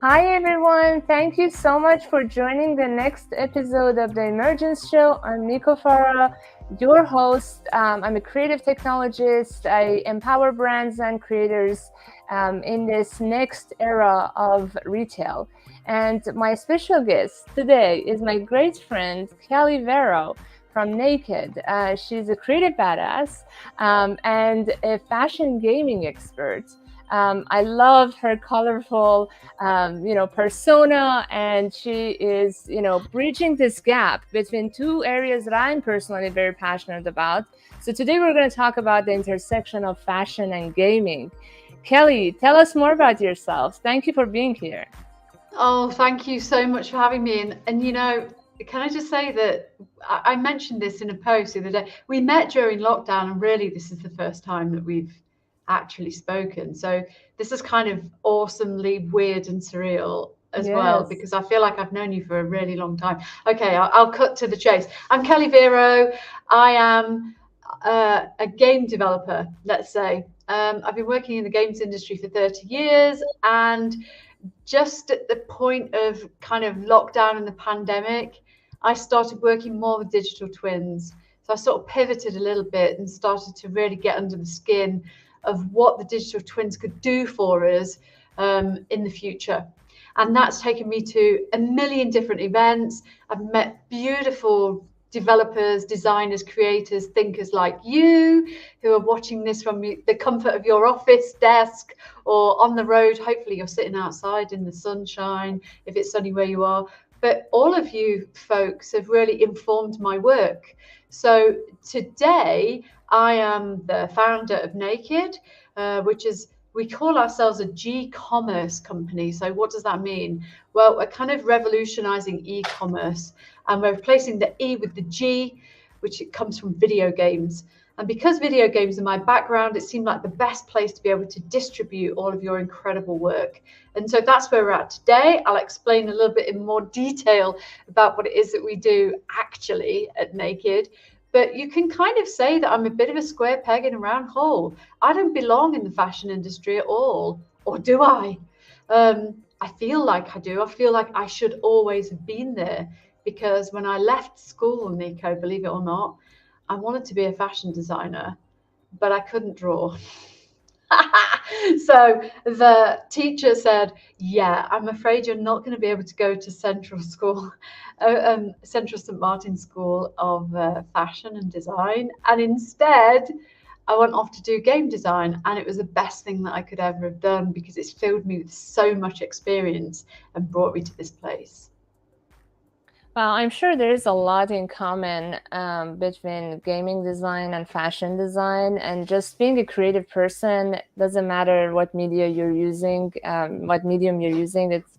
Hi everyone, thank you so much for joining the next episode of the Immergence Show. I'm Nico Farah, your host. I'm a creative technologist. I empower brands and creators in this next era of retail. And my special guest today is my great friend, Kelly Vero from Naked. She's a creative badass and a fashion gaming expert. I love her colorful persona, and she is, bridging this gap between two areas that I'm personally very passionate about. So today we're going to talk about the intersection of fashion and gaming. Kelly, tell us more about yourself. Thank you for being here. Oh, thank you so much for having me. Can I just say that I mentioned this in a post the other day. We met during lockdown, and really, this is the first time that we've actually spoken. So this is kind of awesomely weird and surreal as well, Yes. because I feel like I've known you for a really long time. Okay, I'll cut to the chase. I'm Kelly Vero. I am a game developer, let's say. I've been working in the games industry for 30 years, and just at the point of kind of lockdown and the pandemic, I started working more with digital twins. So I sort of pivoted a little bit and started to really get under the skin of what the digital twins could do for us in the future. And that's taken me to a million different events. I've met beautiful developers, designers, creators, thinkers like you who are watching this from the comfort of your office desk or on the road. Hopefully, you're sitting outside in the sunshine if it's sunny where you are. But all of you folks have really informed my work. So today, I am the founder of Naked, which is we call ourselves a G-commerce company. So what does that mean? Well, we're kind of revolutionizing e-commerce, and we're replacing the E with the G, which it comes from video games. And because video games are my background, it seemed like the best place to be able to distribute all of your incredible work. And so that's where we're at today. I'll explain a little bit in more detail about what it is that we do actually at Naked. But you can kind of say that I'm a bit of a square peg in a round hole. I don't belong in the fashion industry at all, or do I? I feel like I do. I feel like I should always have been there, because when I left school, Nico, believe it or not, I wanted to be a fashion designer, but I couldn't draw. So the teacher said, "Yeah, I'm afraid you're not going to be able to go to Central School, Central St Martin's School of Fashion and Design." And instead, I went off to do game design, and it was the best thing that I could ever have done, because it's filled me with so much experience and brought me to this place. Well, I'm sure there is a lot in common between gaming design and fashion design, and just being a creative person doesn't matter what media you're using, what medium you're using. It's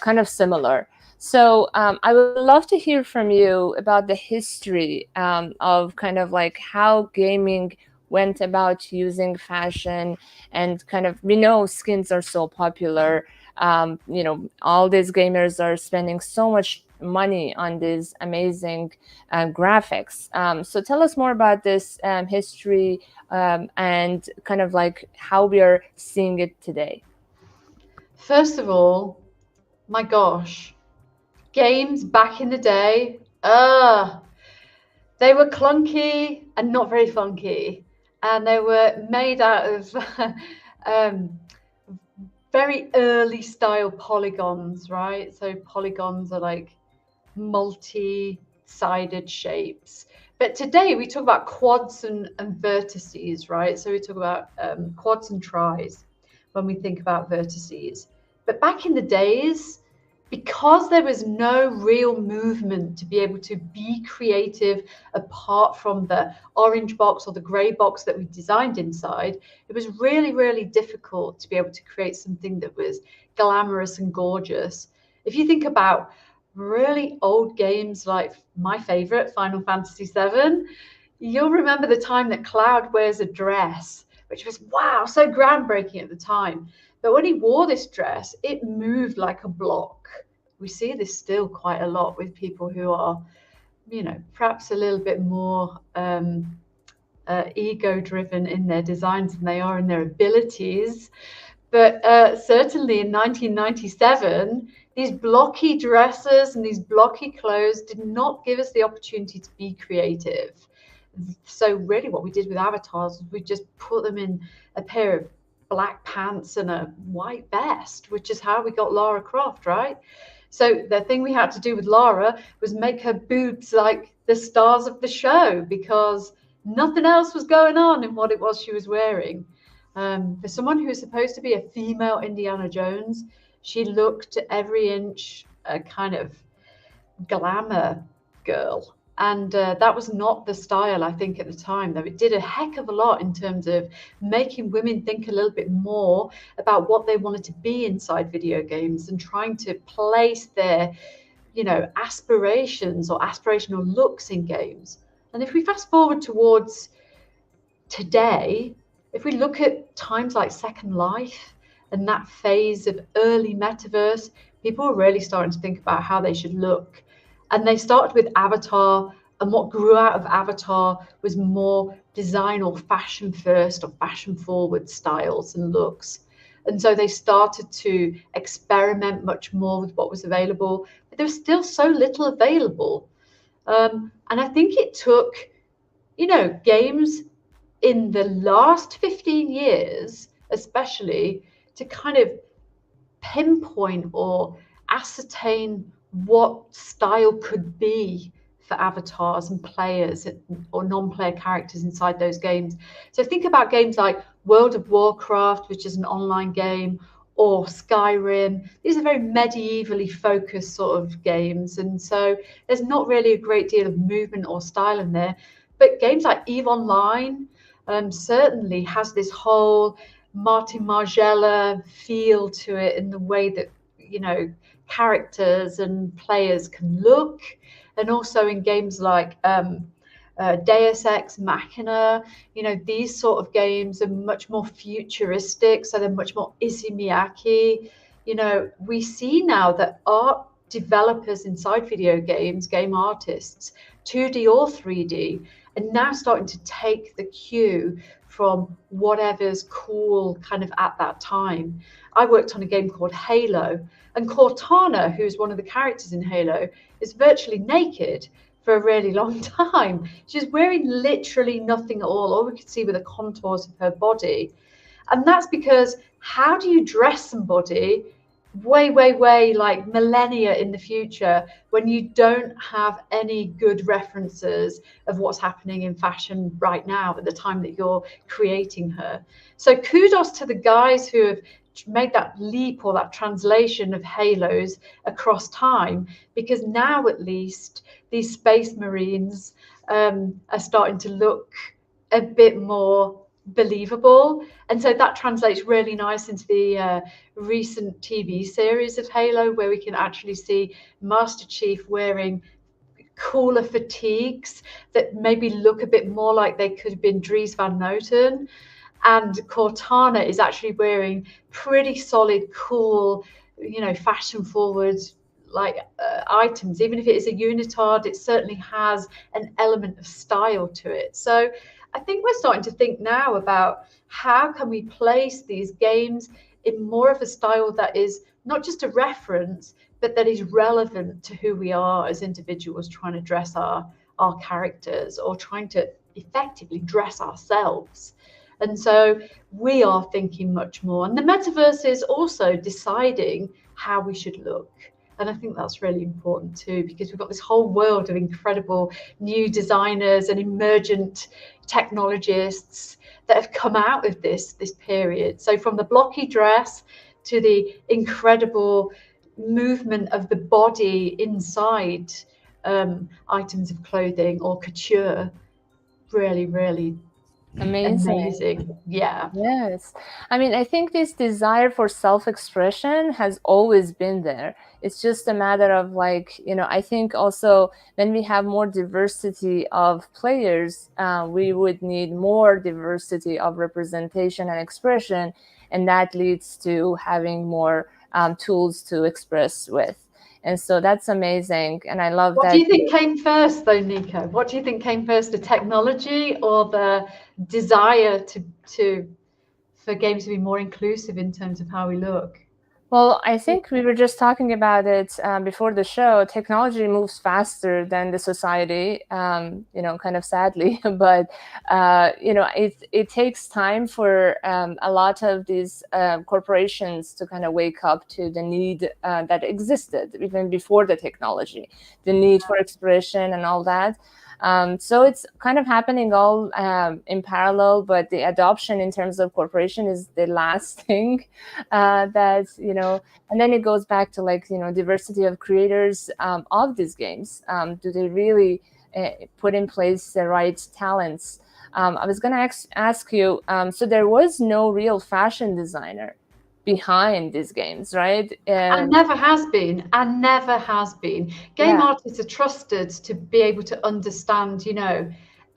kind of similar. So I would love to hear from you about the history of kind of like how gaming went about using fashion, and kind of, we know skins are so popular. All these gamers are spending so much money on these amazing graphics. So tell us more about this history and kind of like how we are seeing it today. First of all, my gosh, games back in the day, they were clunky and not very funky, and they were made out of um, very early style polygons, right? So polygons are like multi-sided shapes. But today we talk about quads and vertices, right? So we talk about quads and tris when we think about vertices. But back in the days, because there was no real movement to be able to be creative apart from the orange box or the grey box that we designed inside, it was really, really difficult to be able to create something that was glamorous and gorgeous. If you think about really old games like my favorite, Final Fantasy VII, you'll remember the time that Cloud wears a dress, which was wow, so groundbreaking at the time. But when he wore this dress, it moved like a block. We see this still quite a lot with people who are, perhaps a little bit more ego driven in their designs than they are in their abilities. But certainly in 1997, these blocky dresses and these blocky clothes did not give us the opportunity to be creative. So really what we did with avatars was we just put them in a pair of black pants and a white vest, which is how we got Lara Croft, right? So the thing we had to do with Lara was make her boobs like the stars of the show, because nothing else was going on in what it was she was wearing. For someone who was supposed to be a female Indiana Jones, she looked every inch a kind of glamour girl. And that was not the style, I think, at the time, though it did a heck of a lot in terms of making women think a little bit more about what they wanted to be inside video games and trying to place their, aspirations or aspirational looks in games. And if we fast forward towards today, if we look at times like Second Life and that phase of early metaverse, people are really starting to think about how they should look. And they started with Avatar, and what grew out of Avatar was more design or fashion first or fashion forward styles and looks. And so they started to experiment much more with what was available, but there was still so little available. And I think it took, games in the last 15 years, especially, to kind of pinpoint or ascertain what style could be for avatars and players or non-player characters inside those games. So think about games like World of Warcraft, which is an online game, or Skyrim. These are very medievally focused sort of games, and so there's not really a great deal of movement or style in there. But games like EVE Online certainly has this whole Martin Margiela feel to it in the way that, characters and players can look. And also in games like Deus Ex Machina, these sort of games are much more futuristic, so they're much more Issey Miyake. We see now that art developers inside video games, game artists, 2D or 3D, are now starting to take the cue from whatever's cool kind of at that time. I worked on a game called Halo, and Cortana, who's one of the characters in Halo, is virtually naked for a really long time. She's wearing literally nothing at all we could see were the contours of her body. And that's because how do you dress somebody way like millennia in the future when you don't have any good references of what's happening in fashion right now at the time that you're creating her? So kudos to the guys who have made that leap or that translation of halos across time, because now at least these space marines are starting to look a bit more believable, and so that translates really nice into the recent TV series of Halo, where we can actually see Master Chief wearing cooler fatigues that maybe look a bit more like they could have been Dries Van Noten, and Cortana is actually wearing pretty solid, cool, fashion forward like items. Even if it is a unitard, it certainly has an element of style to it. So I think we're starting to think now about how can we place these games in more of a style that is not just a reference, but that is relevant to who we are as individuals trying to dress our characters, or trying to effectively dress ourselves. And so we are thinking much more. And the metaverse is also deciding how we should look. And I think that's really important too, because we've got this whole world of incredible new designers and emergent technologists that have come out of this period. So from the blocky dress to the incredible movement of the body inside items of clothing or couture, really amazing. Yeah. Yes. I mean, I think this desire for self-expression has always been there. It's just a matter of I think also when we have more diversity of players, we would need more diversity of representation and expression, and that leads to having more tools to express with. And so that's amazing. And I love that. What do you think came first, though, Nico? What do you think came first, the technology or the desire to for games to be more inclusive in terms of how we look? Well, I think we were just talking about it before the show. Technology moves faster than the society, kind of sadly, but it takes time for a lot of these corporations to kind of wake up to the need that existed even before the technology, the need for expression and all that. So it's kind of happening all in parallel, but the adoption in terms of corporation is the last thing that, and then it goes back to diversity of creators of these games. Do they really put in place the right talents? I was going to ask you, so there was no real fashion designer behind these games, right? And never has been, and never has been. Game artists are trusted to be able to understand,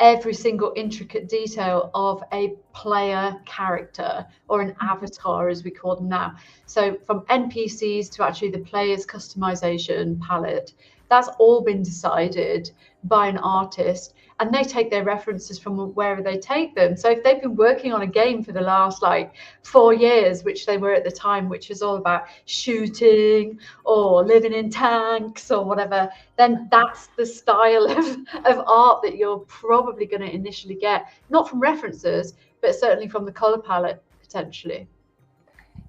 every single intricate detail of a player character or an avatar, as we call them now. So from NPCs to actually the player's customization palette, that's all been decided by an artist, and they take their references from wherever they take them. So if they've been working on a game for the last 4 years, which they were at the time, which is all about shooting or living in tanks or whatever, then that's the style of art that you're probably going to initially get, not from references, but certainly from the color palette potentially.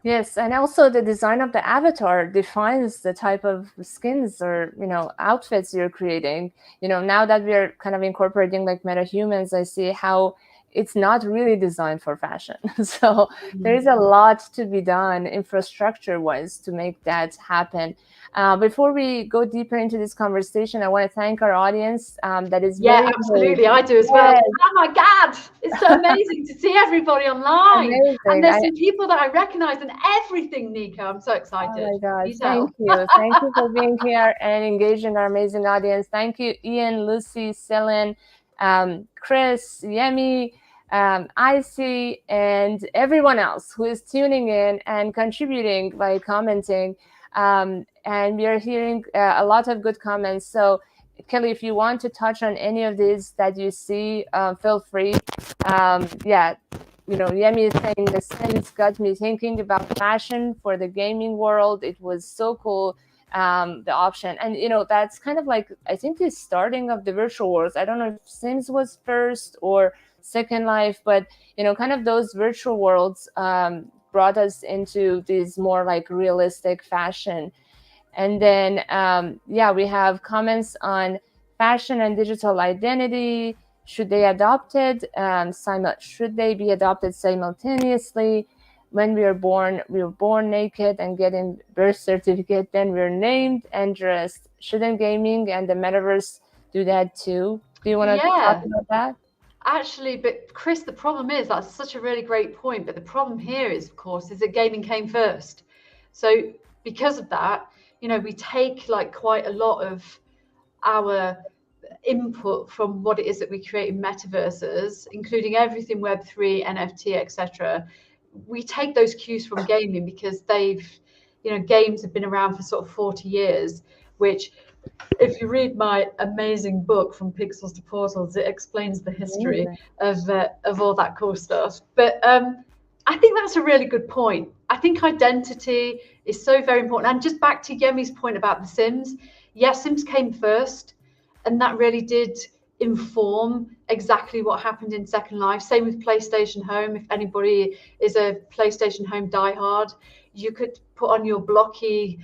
Yes, and also the design of the avatar defines the type of skins or outfits you're creating. Now that we're kind of incorporating metahumans, I see how it's not really designed for fashion. So there is a lot to be done infrastructure-wise to make that happen. Before we go deeper into this conversation, I want to thank our audience. That is absolutely. I do as well. Oh my God, it's so amazing to see everybody online. Amazing. And there's some people that I recognize and everything, Nico. I'm so excited. Oh my God, thank you. Thank you for being here and engaging our amazing audience. Thank you, Ian, Lucy, Celine, Chris, Yemi, Icy, and everyone else who is tuning in and contributing by commenting. And we are hearing a lot of good comments. So, Kelly, if you want to touch on any of these that you see, feel free. Yemi is saying the Sims got me thinking about fashion for the gaming world. It was so cool, the option. And, that's kind of I think the starting of the virtual worlds. I don't know if Sims was first or Second Life, but, kind of those virtual worlds brought us into these more realistic fashion. And then, we have comments on fashion and digital identity. Should they should they be adopted simultaneously? When we were born naked and getting birth certificate, then we're named and dressed. Shouldn't gaming and the metaverse do that too? Do you want to talk about that? Actually, but Chris, the problem is that's such a really great point. But the problem here is, of course, is that gaming came first. So because of that, we take quite a lot of our input from what it is that we create in metaverses, including everything Web3, NFT, etc. We take those cues from gaming because games have been around for sort of 40 years, which, if you read my amazing book From Pixels to Portals, it explains the history of all that cool stuff. But I think that's a really good point. I think identity is so very important. And just back to Yemi's point about The Sims. Yes, Sims came first, and that really did inform exactly what happened in Second Life. Same with PlayStation Home. If anybody is a PlayStation Home diehard, you could put on your blocky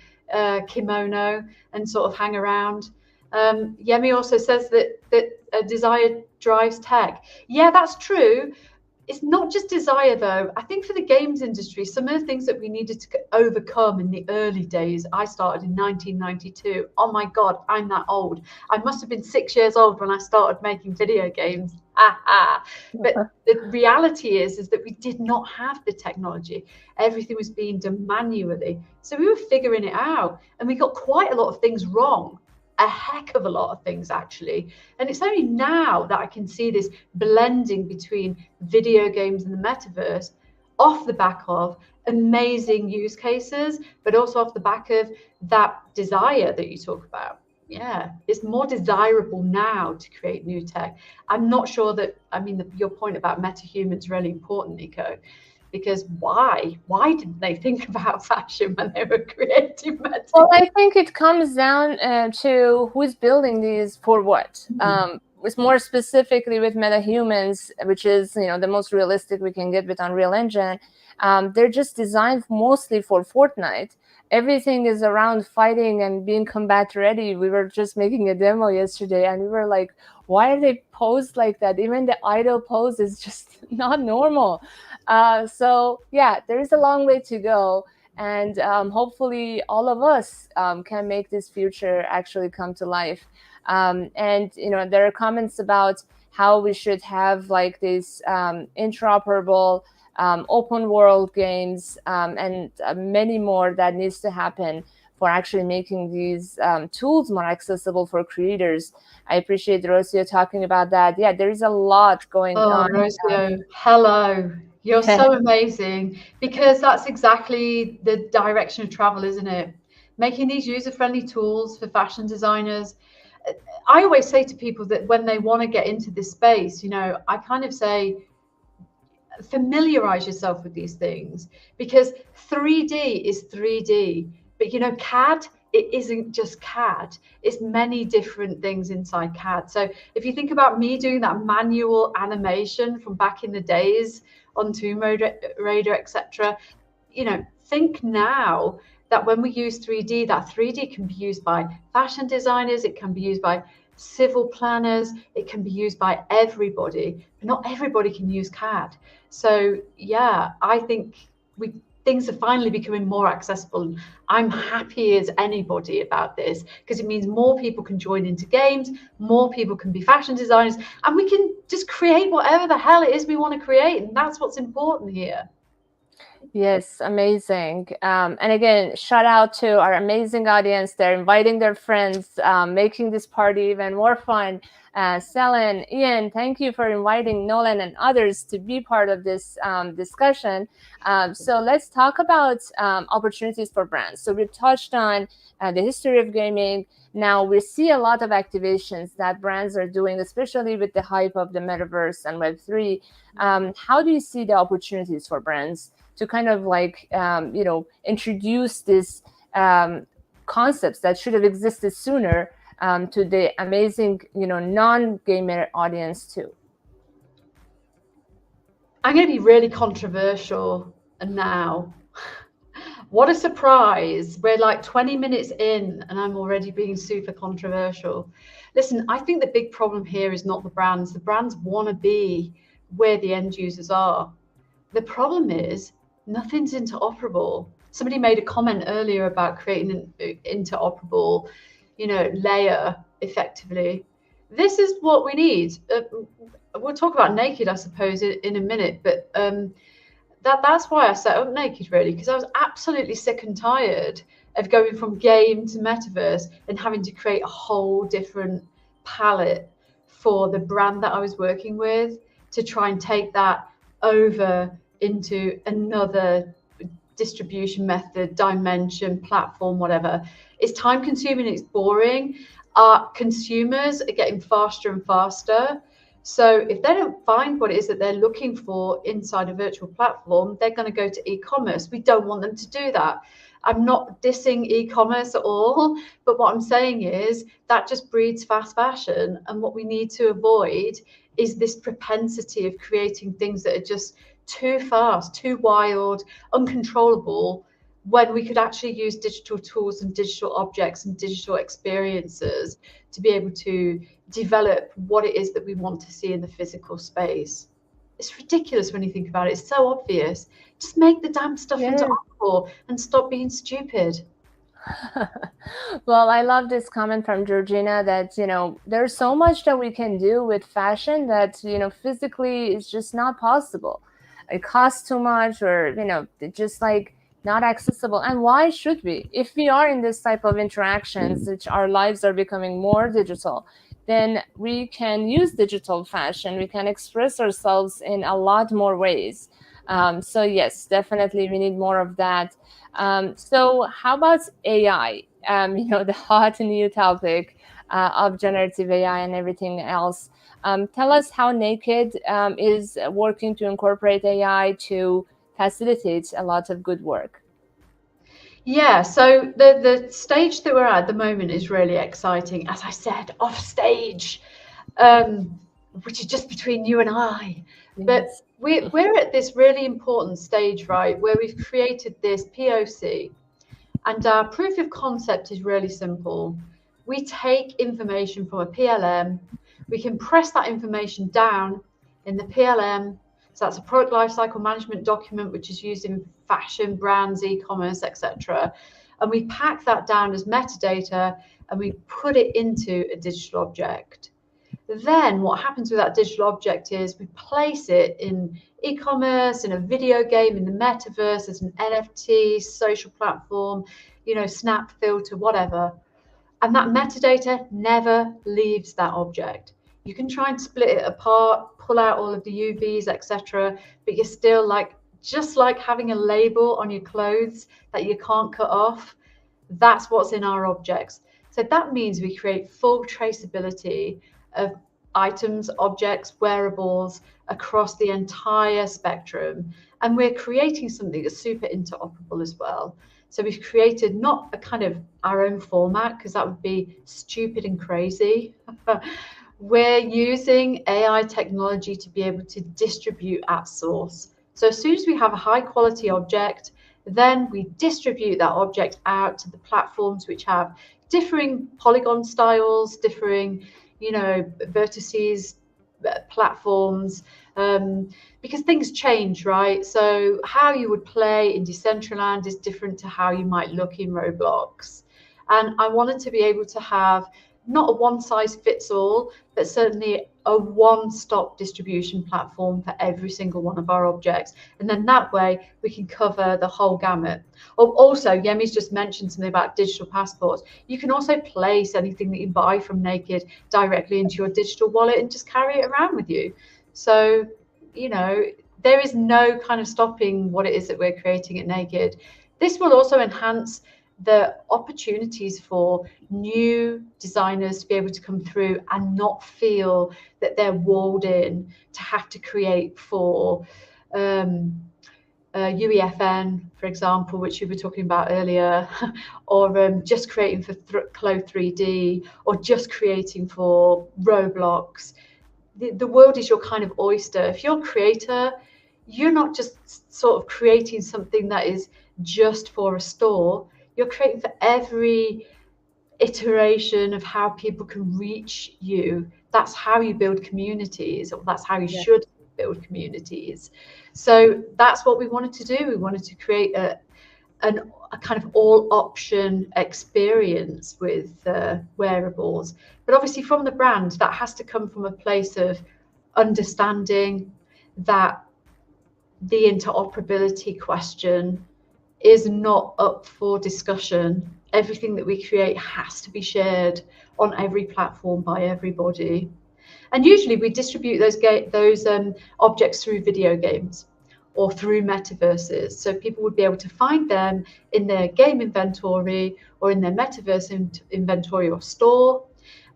kimono and sort of hang around. Yemi also says that desire drives tech. Yeah, that's true. It's not just desire, though. I think for the games industry, some of the things that we needed to overcome in the early days, I started in 1992. Oh my God, I'm that old. I must have been 6 years old when I started making video games. But the reality is that we did not have the technology. Everything was being done manually. So we were figuring it out, and we got quite a lot of things wrong. A heck of a lot of things, actually. And it's only now that I can see this blending between video games and the metaverse off the back of amazing use cases, but also off the back of that desire that you talk about. Yeah, it's more desirable now to create new tech. I'm not sure that, your point about metahumans is really important, Nico. because why didn't they think about fashion when they were creating metaverse? Well, I think it comes down to who's building these for what. It's more specifically with MetaHumans, which is the most realistic we can get with Unreal Engine. They're just designed mostly for Fortnite. Everything is around fighting and being combat ready. We were just making a demo yesterday, and we were like, why are they posed like that? Even the idle pose is just not normal. So yeah, there is a long way to go. And hopefully all of us can make this future actually come to life. And there are comments about how we should have like these interoperable open world games and many more that needs to happen for actually making these tools more accessible for creators. I appreciate Rocio talking about that. Yeah, there is a lot going on. Rocio, hello. You're so amazing, because that's exactly the direction of travel, isn't it? Making these user-friendly tools for fashion designers. I always say to people that when they want to get into this space, I kind of say, familiarize yourself with these things, because 3D is 3D, but CAD, it isn't just CAD. It's many different things inside CAD. So if you think about me doing that manual animation from back in the days on Tomb Raider, etc., think now that when we use 3D, that 3D can be used by fashion designers, it can be used by civil planners, it can be used by everybody, but not everybody can use CAD. So yeah, I think things are finally becoming more accessible. I'm happy as anybody about this, because it means more people can join into games, more people can be fashion designers, and we can just create whatever the hell it is we want to create, and that's what's important here. Yes, amazing. And again, shout out to our amazing audience. They're inviting their friends, making this party even more fun. Selen, Ian, thank you for inviting Nolan and others to be part of this discussion. So let's talk about opportunities for brands. So we've touched on the history of gaming. Now we see a lot of activations that brands are doing, especially with the hype of the metaverse and Web3. How do you see the opportunities for brands to kind of like, introduce these concepts that should have existed sooner to the amazing, non-gamer audience too? I'm going to be really controversial now. What a surprise. We're like 20 minutes in and I'm already being super controversial. Listen, I think the big problem here is not the brands. The brands want to be where the end users are. The problem is nothing's interoperable. Somebody made a comment earlier about creating an interoperable, layer effectively. This is what we need. We'll talk about Naked, I suppose, in a minute, but that's why I set up Naked, really, because I was absolutely sick and tired of going from game to metaverse and having to create a whole different palette for the brand that I was working with to try and take that over into another distribution method, dimension, platform, whatever. It's time consuming, it's boring. Our consumers are getting faster and faster. So if they don't find what it is that they're looking for inside a virtual platform, they're going to go to e-commerce. We don't want them to do that. I'm not dissing e-commerce at all, but what I'm saying is that just breeds fast fashion. And what we need to avoid is this propensity of creating things that are just too fast, too wild, uncontrollable, when we could actually use digital tools and digital objects and digital experiences to be able to develop what it is that we want to see in the physical space. It's ridiculous when you think about it. It's so obvious. Just make the damn stuff interoperable and stop being stupid. Well, I love this comment from Georgina that, there's so much that we can do with fashion that, physically is just not possible. It costs too much, or, just like not accessible. And why should we? If we are in this type of interactions, which our lives are becoming more digital, then we can use digital fashion. We can express ourselves in a lot more ways. So yes, definitely we need more of that. So how about AI? The hot new topic of generative AI and everything else. Tell us how Naked is working to incorporate AI to facilitates a lot of good work. Yeah, so the stage that we're at the moment is really exciting. As I said, off stage, which is just between you and I. But Yes. we're at this really important stage, right, where we've created this POC, and our proof of concept is really simple. We take information from a PLM, we compress that information down in the PLM. So that's a product lifecycle management document, which is used in fashion, brands, e-commerce, etc. And we pack that down as metadata and we put it into a digital object. Then what happens with that digital object is we place it in e-commerce, in a video game, in the metaverse, as an NFT, social platform, snap filter, whatever. And that metadata never leaves that object. You can try and split it apart, pull out all of the UVs, etc., but you're still just like having a label on your clothes that you can't cut off. That's what's in our objects. So that means we create full traceability of items, objects, wearables across the entire spectrum. And we're creating something that's super interoperable as well. So we've created not a kind of our own format, because that would be stupid and crazy. We're using AI technology to be able to distribute at source. So as soon as we have a high quality object, then we distribute that object out to the platforms which have differing polygon styles, differing, vertices, platforms, because things change, right? So how you would play in Decentraland is different to how you might look in Roblox. And I wanted to be able to have not a one size fits all, but certainly a one-stop distribution platform for every single one of our objects. And then that way we can cover the whole gamut. Also, Yemi's just mentioned something about digital passports. You can also place anything that you buy from Naked directly into your digital wallet and just carry it around with you. So, there is no kind of stopping what it is that we're creating at Naked. This will also enhance the opportunities for new designers to be able to come through and not feel that they're walled in to have to create for UEFN, for example, which you were talking about earlier, or just creating for Clo 3D, or just creating for Roblox. The world is your kind of oyster. If you're a creator, you're not just sort of creating something that is just for a store. You're creating for every iteration of how people can reach you. That's how you build communities, or that's how you should build communities. So that's what we wanted to do. We wanted to create a kind of all option experience with wearables. But obviously from the brand, that has to come from a place of understanding that the interoperability question is not up for discussion. Everything that we create has to be shared on every platform by everybody. And usually we distribute those objects through video games or through metaverses. So people would be able to find them in their game inventory or in their metaverse inventory or store.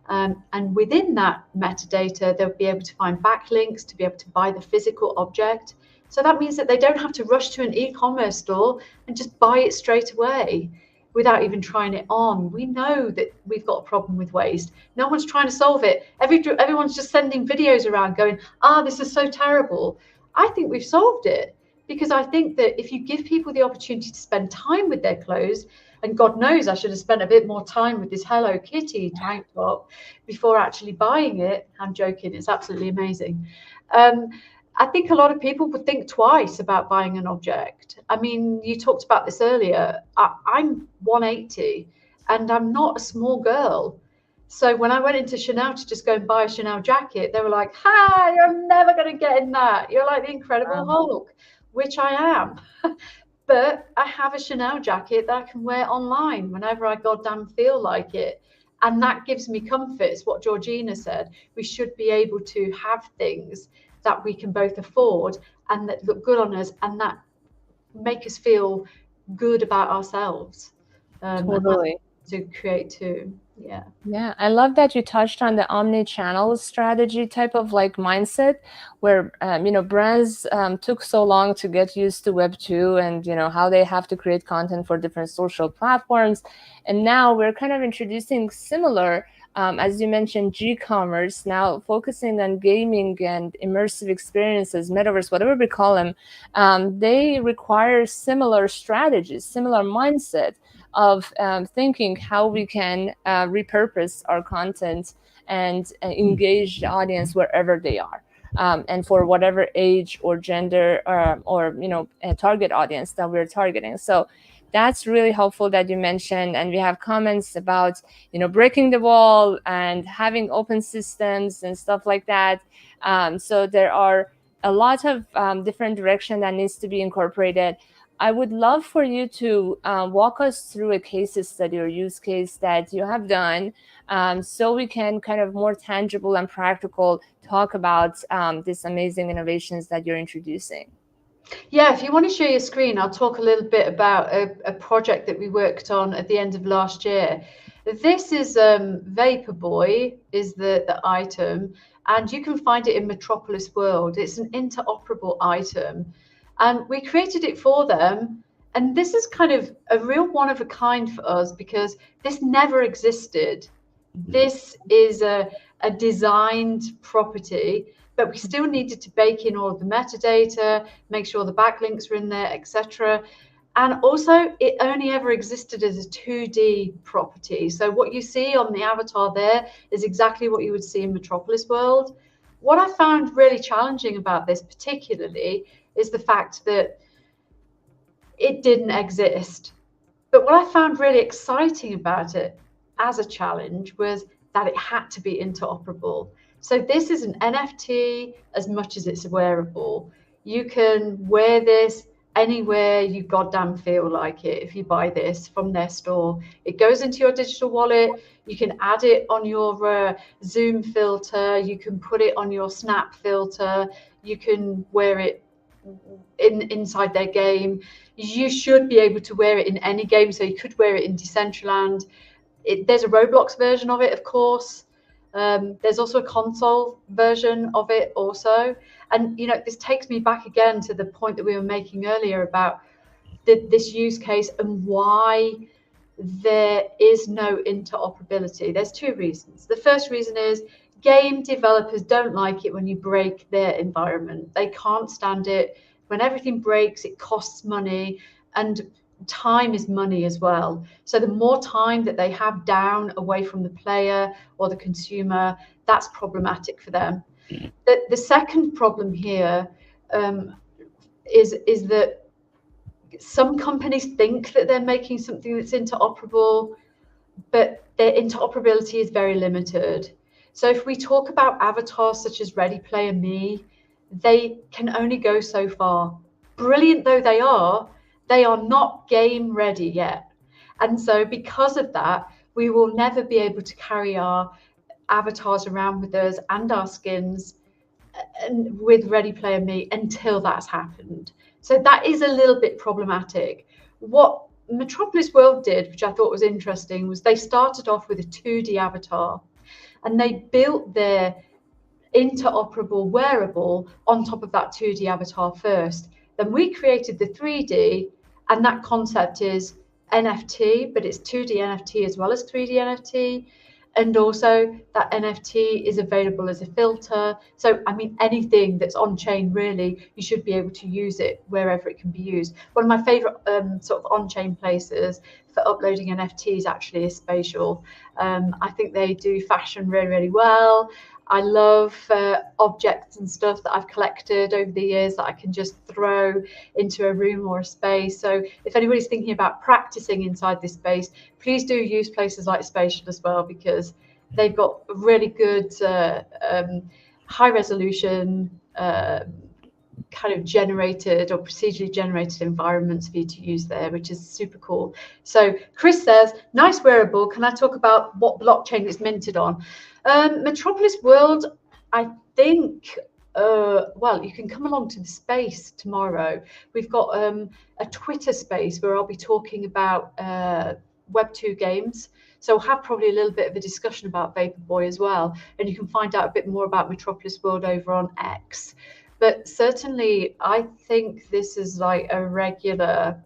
And within that metadata, they'll be able to find backlinks to be able to buy the physical object. So that means that they don't have to rush to an e-commerce store and just buy it straight away without even trying it on. We know that we've got a problem with waste. No one's trying to solve it. Everyone's just sending videos around going, this is so terrible. I think we've solved it, because I think that if you give people the opportunity to spend time with their clothes, and God knows I should have spent a bit more time with this Hello Kitty tank top before actually buying it. I'm joking, it's absolutely amazing. I think a lot of people would think twice about buying an object. I mean, you talked about this earlier. I'm 180 and I'm not a small girl. So when I went into Chanel to just go and buy a Chanel jacket, they were like, "Hi, you're never going to get in that. You're like the Incredible Hulk," which I am. But I have a Chanel jacket that I can wear online whenever I goddamn feel like it. And that gives me comfort. It's what Georgina said. We should be able to have things that we can both afford and that look good on us and that make us feel good about ourselves. Totally. To create too. Yeah, I love that you touched on the omni-channel strategy type of like mindset where, brands took so long to get used to Web 2 and, how they have to create content for different social platforms. And now we're kind of introducing similar, as you mentioned, G-commerce, now focusing on gaming and immersive experiences, metaverse, whatever we call them. They require similar strategies, similar mindset of thinking how we can repurpose our content and engage the audience wherever they are. And for whatever age or gender or a target audience that we're targeting. So that's really helpful that you mentioned. And we have comments about breaking the wall and having open systems and stuff like that. So there are a lot of different direction that needs to be incorporated. I would love for you to walk us through a case study or use case that you have done, so we can kind of more tangible and practical talk about these amazing innovations that you're introducing. Yeah, if you want to share your screen, I'll talk a little bit about a project that we worked on at the end of last year. This is Vapor Boy is the item, and you can find it in Metropolis World. It's an interoperable item, and we created it for them. And this is kind of a real one of a kind for us because this never existed. This is a designed property, but we still needed to bake in all of the metadata, make sure the backlinks were in there, etc. And also, it only ever existed as a 2D property. So what you see on the avatar there is exactly what you would see in Metropolis World. What I found really challenging about this particularly is the fact that it didn't exist. But what I found really exciting about it as a challenge was that it had to be interoperable. So this is an NFT as much as it's a wearable. You can wear this anywhere you goddamn feel like it if you buy this from their store. It goes into your digital wallet. You can add it on your Zoom filter. You can put it on your Snap filter. You can wear it inside their game. You should be able to wear it in any game. So you could wear it in Decentraland. There's a Roblox version of it, of course. There's also a console version of it also. And, this takes me back again to the point that we were making earlier about this use case and why there is no interoperability. There's two reasons. The first reason is game developers don't like it when you break their environment. They can't stand it. When everything breaks, it costs money, and time is money as well. So the more time that they have down away from the player or the consumer, that's problematic for them. The second problem here is that some companies think that they're making something that's interoperable, but their interoperability is very limited. So if we talk about avatars such as Ready Player Me, they can only go so far. Brilliant though they are not game ready yet. And so because of that, we will never be able to carry our avatars around with us and our skins and with Ready Player Me until that's happened. So that is a little bit problematic. What Metropolis World did, which I thought was interesting, was they started off with a 2D avatar and they built their interoperable wearable on top of that 2D avatar first. Then we created the 3D, and that concept is NFT, but it's 2D NFT as well as 3D NFT. And also that NFT is available as a filter. So, anything that's on chain, really, you should be able to use it wherever it can be used. One of my favorite sort of on-chain places for uploading NFTs actually is Spatial. I think they do fashion really, really well. I love objects and stuff that I've collected over the years that I can just throw into a room or a space. So if anybody's thinking about practicing inside this space, please do use places like Spatial as well, because they've got really good high resolution kind of generated or procedurally generated environments for you to use there, which is super cool. So Chris says, nice wearable. Can I talk about what blockchain it's minted on? Metropolis World, I think, well, you can come along to the space tomorrow. We've got a Twitter space where I'll be talking about Web 2 games. So we'll have probably a little bit of a discussion about Vaporboy as well. And you can find out a bit more about Metropolis World over on X. But certainly, I think this is like a regular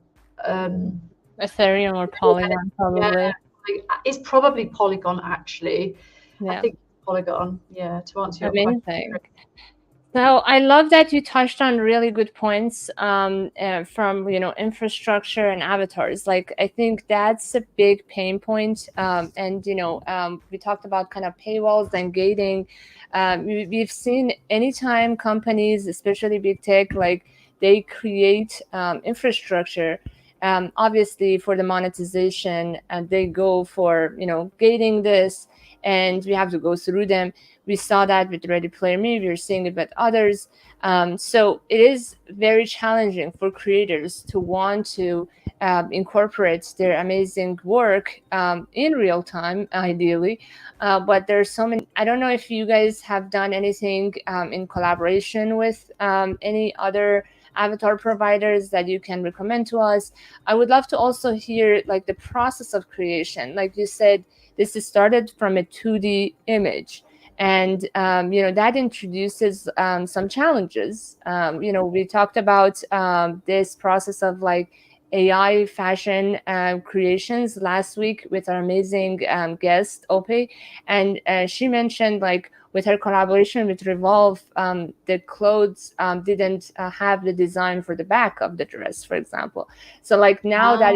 Ethereum or Polygon, probably. Yeah, it's probably Polygon, actually. Yeah. I think Polygon, yeah, to answer your Amazing. question. So I love that you touched on really good points from infrastructure and avatars. Like I think that's a big pain point. And we talked about kind of paywalls and gating. We've seen anytime companies, especially big tech, like they create infrastructure. Obviously, for the monetization, they go for gating this, and we have to go through them. We saw that with Ready Player Me. We're seeing it with others. So it is very challenging for creators to want to incorporate their amazing work in real time, ideally. But there's so many. I don't know if you guys have done anything in collaboration with any other avatar providers that you can recommend to us. I would love to also hear like the process of creation. Like you said, this is started from a 2D image. And, that introduces some challenges. We talked about this process of like AI fashion creations last week with our amazing guest, Ope. And she mentioned like with her collaboration with Revolve, the clothes didn't have the design for the back of the dress, for example. So like now that,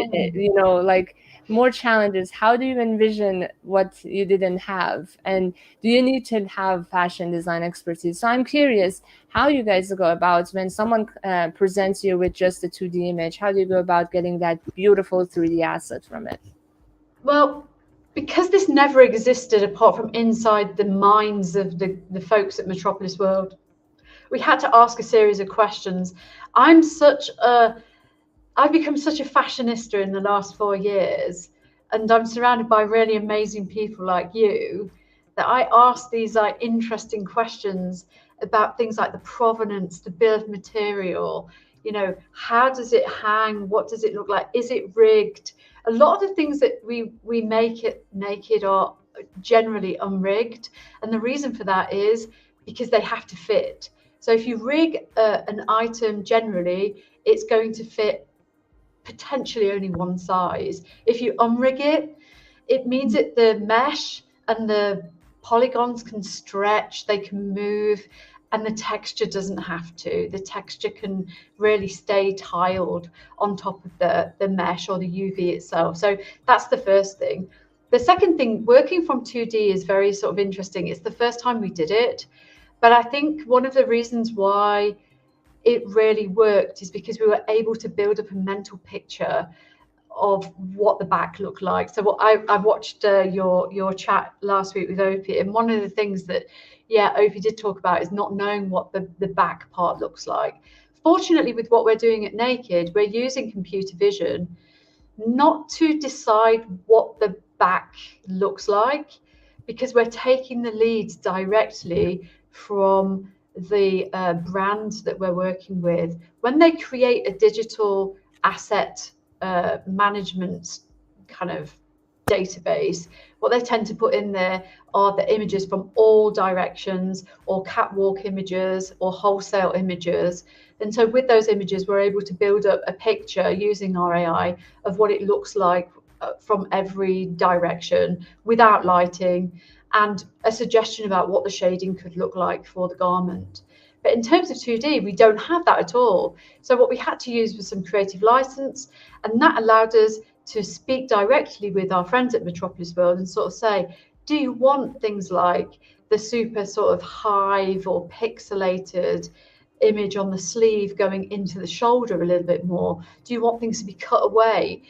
like more challenges, how do you envision what you didn't have? And do you need to have fashion design expertise? So I'm curious how you guys go about when someone presents you with just a 2D image, how do you go about getting that beautiful 3D asset from it? Well, because this never existed apart from inside the minds of the folks at Metropolis World, we had to ask a series of questions. I've become such a fashionista in the last 4 years, and I'm surrounded by really amazing people like you, that I ask these like interesting questions about things like the provenance, the bill of material, how does it hang? What does it look like? Is it rigged? A lot of the things that we make it naked are generally unrigged. And the reason for that is because they have to fit. So if you rig an item, generally, it's going to fit potentially only one size. If you unrig it, it means that the mesh and the polygons can stretch, they can move, and the texture doesn't have to. The texture can really stay tiled on top of the mesh or the UV itself. So that's the first thing. The second thing, working from 2D is very sort of interesting. It's the first time we did it, but I think one of the reasons why it really worked is because we were able to build up a mental picture of what the back looked like. So I watched your chat last week with Opie, and one of the things that Opie did talk about is not knowing what the back part looks like. Fortunately, with what we're doing at Naked, we're using computer vision not to decide what the back looks like, because we're taking the leads directly from the brand that we're working with. When they create a digital asset management kind of database, what they tend to put in there are the images from all directions, or catwalk images, or wholesale images. And so with those images, we're able to build up a picture using our AI of what it looks like from every direction without lighting, and a suggestion about what the shading could look like for the garment. But in terms of 2D, we don't have that at all. So what we had to use was some creative license, and that allowed us to speak directly with our friends at Metropolis World and sort of say, do you want things like the super sort of hive or pixelated image on the sleeve going into the shoulder a little bit more? Do you want things to be cut away?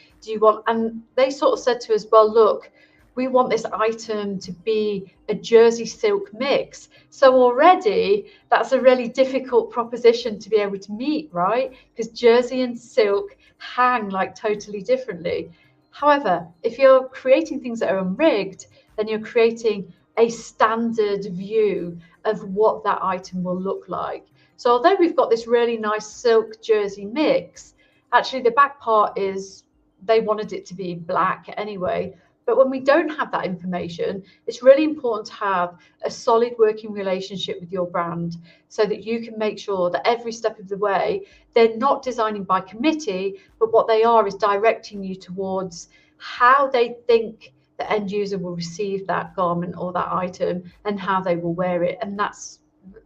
And they sort of said to us, well, look, we want this item to be a jersey silk mix. So already that's a really difficult proposition to be able to meet, right? Because jersey and silk hang like totally differently. However, if you're creating things that are unrigged, then you're creating a standard view of what that item will look like. So although we've got this really nice silk jersey mix, actually the back part is they wanted it to be black anyway. But when we don't have that information, it's really important to have a solid working relationship with your brand so that you can make sure that every step of the way, they're not designing by committee, but what they are is directing you towards how they think the end user will receive that garment or that item and how they will wear it. And that's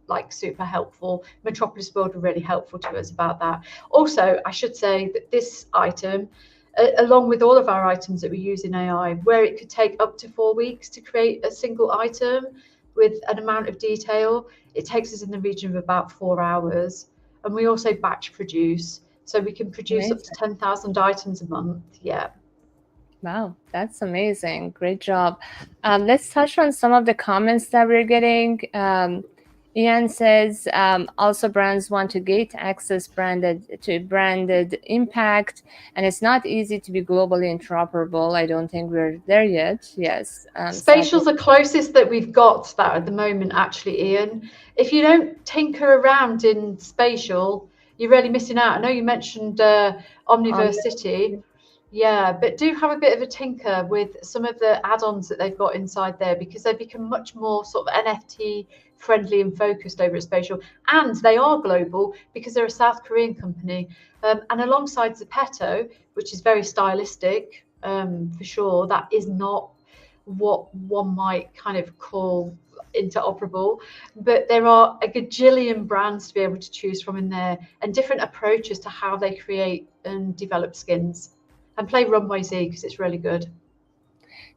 like super helpful. Metropolis World were really helpful to us about that. Also, I should say that this item, along with all of our items that we use in AI, where it could take up to 4 weeks to create a single item with an amount of detail, it takes us in the region of about 4 hours. And we also batch produce, so we can produce up to 10,000 items a month. Yeah. Wow, that's amazing. Great job. Let's touch on some of the comments that we're getting. Ian says, also brands want to gate access branded impact, and it's not easy to be globally interoperable. I don't think we're there yet. Yes. Spatial's the closest that we've got to that at the moment, actually, Ian. If you don't tinker around in Spatial, you're really missing out. I know you mentioned Omniverse City. Yeah, but do have a bit of a tinker with some of the add-ons that they've got inside there, because they've become much more sort of NFT friendly and focused over at Spatial. And they are global because they're a South Korean company. And alongside Zepeto, which is very stylistic, for sure, that is not what one might kind of call interoperable, but there are a gajillion brands to be able to choose from in there, and different approaches to how they create and develop skins. And play Runway Z because it's really good.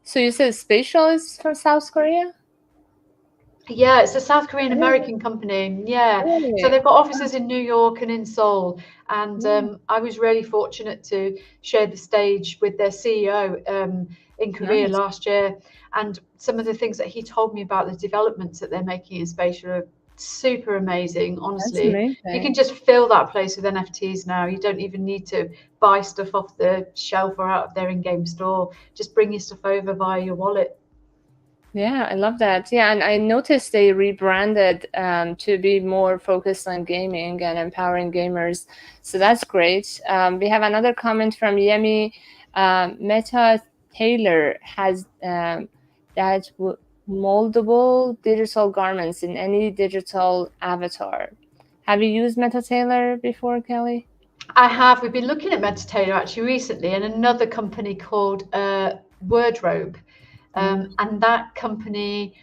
So you said Spatial is from South Korea? Yeah, it's a South Korean American company. Yeah, really? So they've got offices in New York and in Seoul. And I was really fortunate to share the stage with their CEO in Korea last year. And some of the things that he told me about the developments that they're making in Spatial are super amazing. Honestly, you can just fill that place with NFTs now. You don't even need to buy stuff off the shelf or out of their in-game store. Just bring your stuff over via your wallet. Yeah, I love that. Yeah, and I noticed they rebranded to be more focused on gaming and empowering gamers. So that's great. We have another comment from Yemi. Meta Taylor has that moldable digital garments in any digital avatar. Have you used Meta Taylor before, Kelly? I have. We've been looking at Meta Taylor actually recently, and another company called Wardrobe. And that company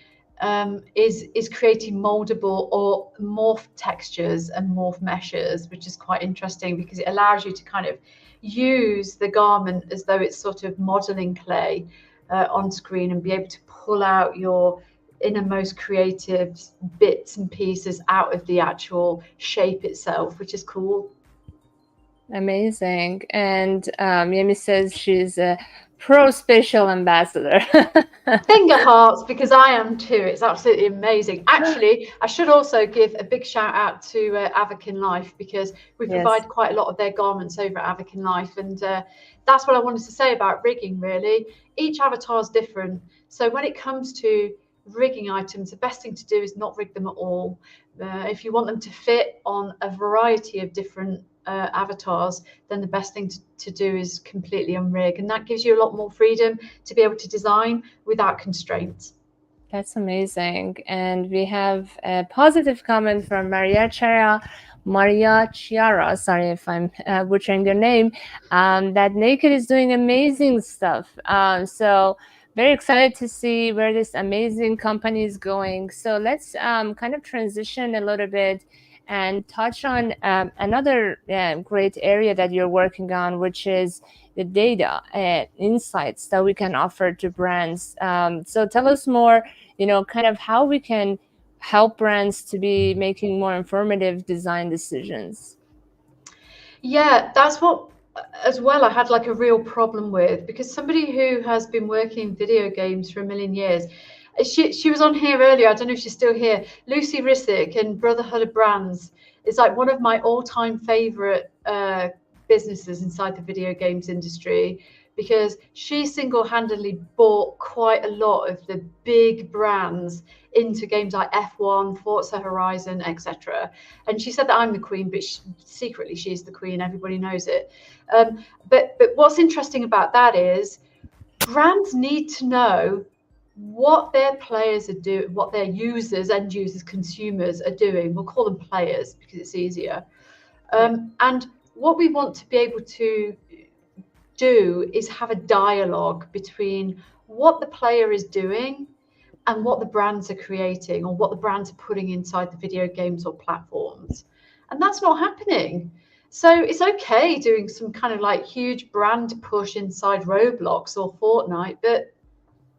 is creating moldable or morph textures and morph meshes, which is quite interesting because it allows you to kind of use the garment as though it's sort of modeling clay on screen, and be able to pull out your innermost creative bits and pieces out of the actual shape itself, which is cool. Amazing. And Yemi says she's a pro Spatial ambassador. Finger hearts, because I am too. It's absolutely amazing. Actually, I should also give a big shout out to Avakin Life, because we provide quite a lot of their garments over at Avakin Life. And that's what I wanted to say about rigging, really. Each avatar is different. So when it comes to rigging items, the best thing to do is not rig them at all. If you want them to fit on a variety of different avatars, then the best thing to do is completely unrig, and that gives you a lot more freedom to be able to design without constraints. That's amazing. And we have a positive comment from Maria Chiara, sorry if I'm butchering your name, that Naked is doing amazing stuff. So very excited to see where this amazing company is going. So let's kind of transition a little bit and touch on another great area that you're working on, which is the data and insights that we can offer to brands. So tell us more, kind of how we can help brands to be making more informative design decisions. Yeah, that's what as well I had like a real problem with, because somebody who has been working in video games for a million years, she was on here earlier, I don't know if she's still here, Lucy Rissick and Brotherhood of Brands is like one of my all-time favorite businesses inside the video games industry, because she single-handedly bought quite a lot of the big brands into games like F1, Forza Horizon, etc. And she said that I'm the queen, but secretly she's the queen. Everybody knows it. But what's interesting about that is brands need to know what their players are doing, what their users, end users, consumers are doing. We'll call them players because it's easier. And what we want to be able to do is have a dialogue between what the player is doing and what the brands are creating, or what the brands are putting inside the video games or platforms. And that's not happening. So it's okay doing some kind of like huge brand push inside Roblox or Fortnite, but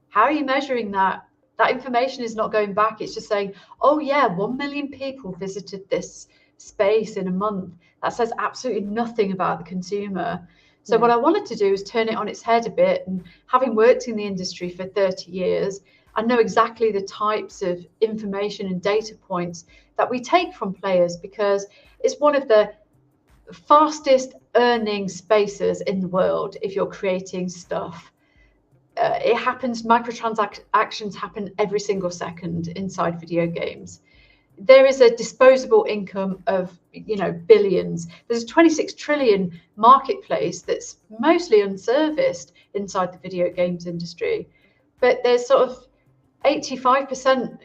how are you measuring that? That information is not going back. It's just saying, oh yeah, 1 million people visited this space in a month. That says absolutely nothing about the consumer. So what I wanted to do is turn it on its head a bit. And having worked in the industry for 30 years, I know exactly the types of information and data points that we take from players, because it's one of the fastest earning spaces in the world if you're creating stuff. It happens, microtransactions happen every single second inside video games. There is a disposable income of, billions. There's a 26 trillion marketplace that's mostly unserviced inside the video games industry. But there's sort of 85%,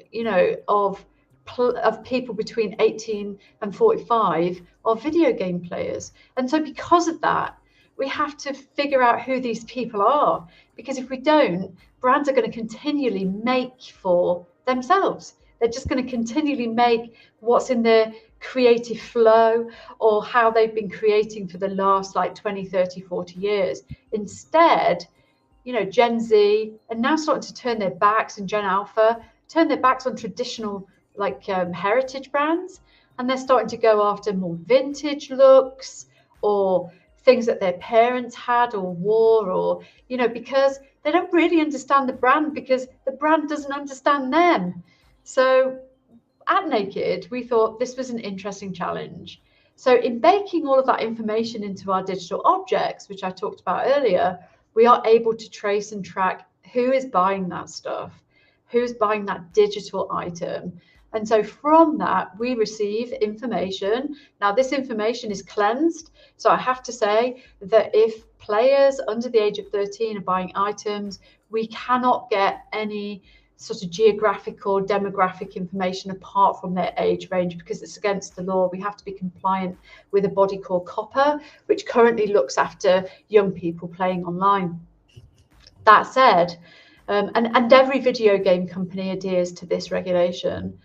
of people between 18 and 45 are video game players. And so because of that, we have to figure out who these people are, because if we don't, brands are going to continually make for themselves. They're just going to continually make what's in their creative flow or how they've been creating for the last 20, 30, 40 years. Instead, Gen Z are now starting to turn their backs, and Gen Alpha turn their backs on traditional heritage brands, and they're starting to go after more vintage looks or things that their parents had or wore, or because they don't really understand the brand, because the brand doesn't understand them. So at Naked, we thought this was an interesting challenge. So in baking all of that information into our digital objects, which I talked about earlier, we are able to trace and track who is buying that stuff, who's buying that digital item. And so from that, we receive information. Now, this information is cleansed. So I have to say that if players under the age of 13 are buying items, we cannot get any sort of geographical, demographic information apart from their age range, because it's against the law. We have to be compliant with a body called COPPA, which currently looks after young people playing online. That said, and every video game company adheres to this regulation.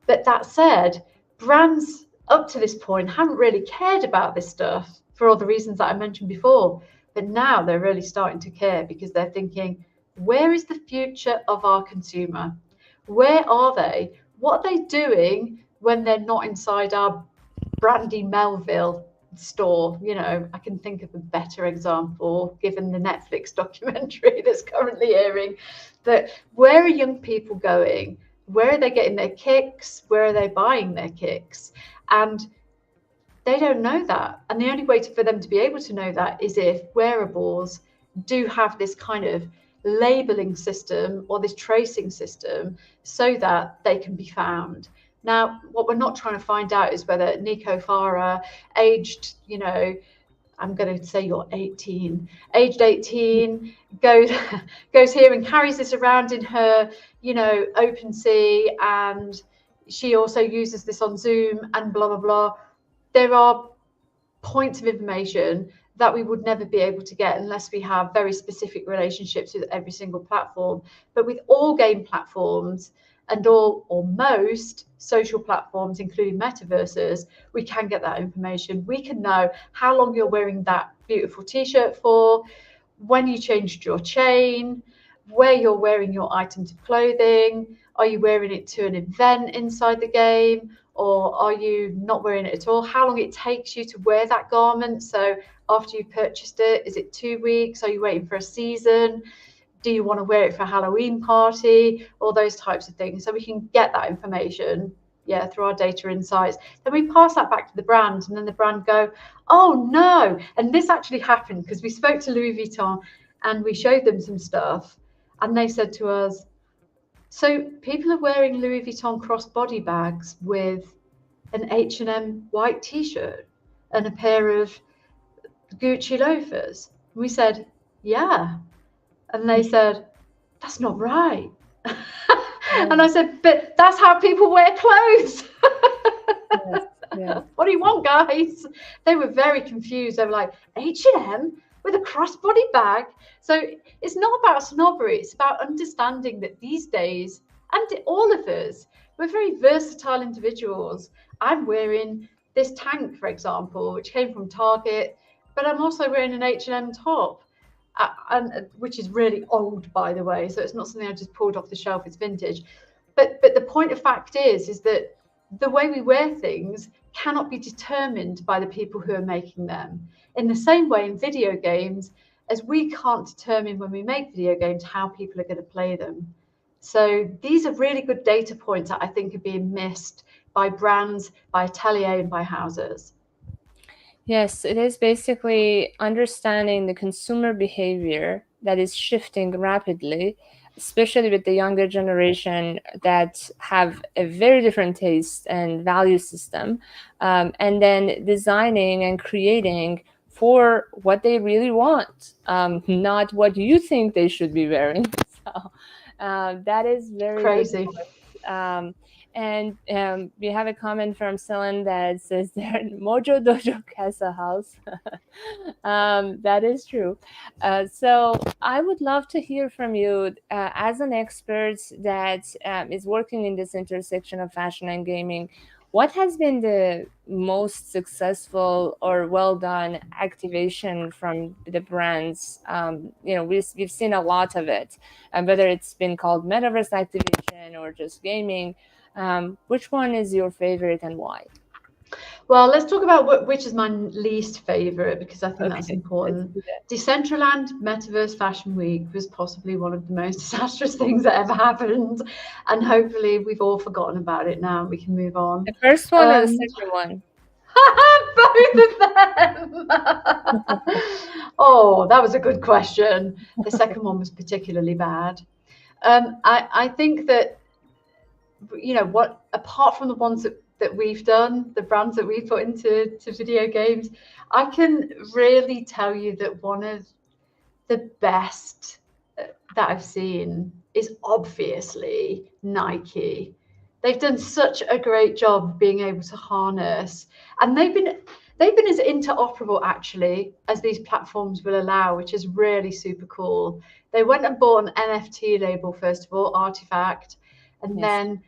But that said, brands up to this point haven't really cared about this stuff for all the reasons that I mentioned before. But now they're really starting to care, because they're thinking, where is the future of our consumer? Where are they? What are they doing when they're not inside our Brandy Melville store? I can think of a better example given the Netflix documentary that's currently airing. But where are young people going? Where are they getting their kicks? Where are they buying their kicks? And they don't know that. And the only way for them to be able to know that is if wearables do have this kind of labeling system or this tracing system, so that they can be found. Now, what we're not trying to find out is whether Nico Farah, aged, I'm going to say you're 18, aged 18, goes here and carries this around in her, OpenSea, and she also uses this on Zoom and blah, blah, blah. There are points of information that we would never be able to get unless we have very specific relationships with every single platform. But with all game platforms and all or most social platforms, including metaverses, we can get that information. We can know how long you're wearing that beautiful t-shirt for, when you changed your chain, where you're wearing your items of clothing. Are you wearing it to an event inside the game, or are you not wearing it at all? How long it takes you to wear that garment. So after you've purchased it, is it 2 weeks? Are you waiting for a season? Do you want to wear it for a Halloween party? All those types of things. So we can get that information, through our data insights. Then we pass that back to the brand, and then the brand go, oh no. And this actually happened because we spoke to Louis Vuitton, and we showed them some stuff, and they said to us, so people are wearing Louis Vuitton crossbody bags with an H&M white t-shirt and a pair of Gucci loafers. We said, yeah. And they said, that's not right. And I said, but that's how people wear clothes. Yes, yes. What do you want, guys? They were very confused. They were like, H&M with a crossbody bag? So it's not about snobbery. It's about understanding that these days, and all of us, we're very versatile individuals. I'm wearing this tank, for example, which came from Target, but I'm also wearing an H&M top, which is really old, by the way. So it's not something I just pulled off the shelf. It's vintage. But the point of fact is that the way we wear things cannot be determined by the people who are making them. In the same way, in video games, as we can't determine when we make video games how people are going to play them. So these are really good data points that I think are being missed by brands, by atelier, and by houses. Yes, it is basically understanding the consumer behavior that is shifting rapidly, especially with the younger generation that have a very different taste and value system, and then designing and creating for what they really want, not what you think they should be wearing. So that is very crazy. And we have a comment from Celine that says there Mojo Dojo Casa House. That is true. So I would love to hear from you as an expert that is working in this intersection of fashion and gaming. What has been the most successful or well done activation from the brands? We've seen a lot of it, whether it's been called metaverse activation or just gaming. Which one is your favorite and why? Well, let's talk about which is my least favorite, because I think that's important. Decentraland Metaverse Fashion Week was possibly one of the most disastrous things that ever happened, and hopefully we've all forgotten about it now and we can move on. The first one or the second one? Both of them. Oh, that was a good question. The second one was particularly bad. I think that, what, apart from the ones that we've done, the brands that we put into video games, I can really tell you that one of the best that I've seen is obviously Nike. They've done such a great job being able to harness, and they've been as interoperable actually as these platforms will allow, which is really super cool. They went and bought an NFT label, first of all, Artifact, and then,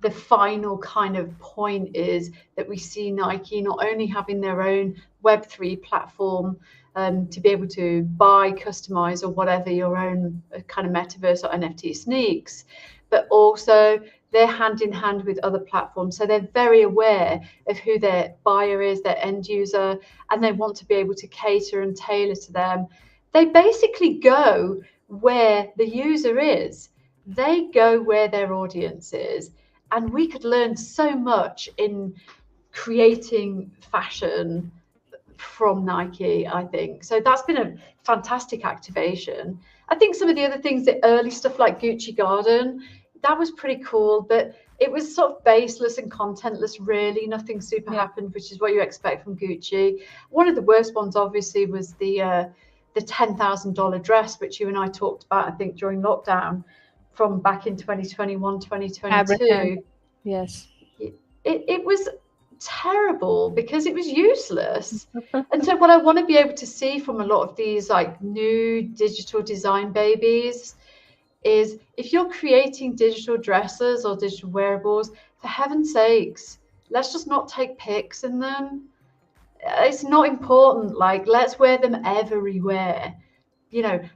the final kind of point is that we see Nike not only having their own Web3 platform to be able to buy, customize, or whatever your own kind of metaverse or NFT sneaks, but also they're hand in hand with other platforms. So they're very aware of who their buyer is, their end user, and they want to be able to cater and tailor to them. They basically go where the user is. They go where their audience is. And we could learn so much in creating fashion from Nike, I think. So that's been a fantastic activation. I think some of the other things, the early stuff like Gucci Garden, that was pretty cool, but it was sort of baseless and contentless, really. Nothing super happened, which is what you expect from Gucci. One of the worst ones, obviously, was the $10,000 dress, which you and I talked about, I think, during lockdown, from back in 2021, 2022. Abraham. Yes. It was terrible because it was useless. And so what I want to be able to see from a lot of these like new digital design babies is, if you're creating digital dresses or digital wearables, for heaven's sakes, let's just not take pics in them. It's not important. Like, let's wear them everywhere.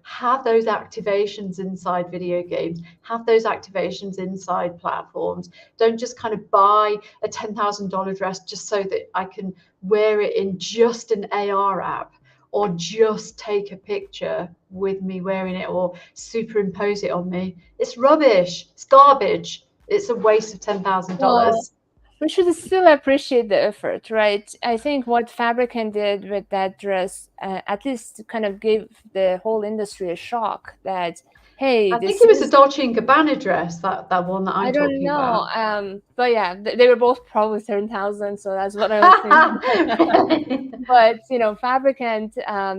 Have those activations inside video games, have those activations inside platforms. Don't just kind of buy a $10,000 dress just so that I can wear it in just an AR app, or just take a picture with me wearing it, or superimpose it on me. It's rubbish. It's garbage. It's a waste of $10,000. we should still appreciate the effort, right? I think what Fabricant did with that dress, at least kind of gave the whole industry a shock that, hey, I think this it was a is, Dolce and Gabbana dress, that one that I I'm don't talking know. about. But yeah, they were both probably 7,000, so that's what I was thinking. Really? But Fabricant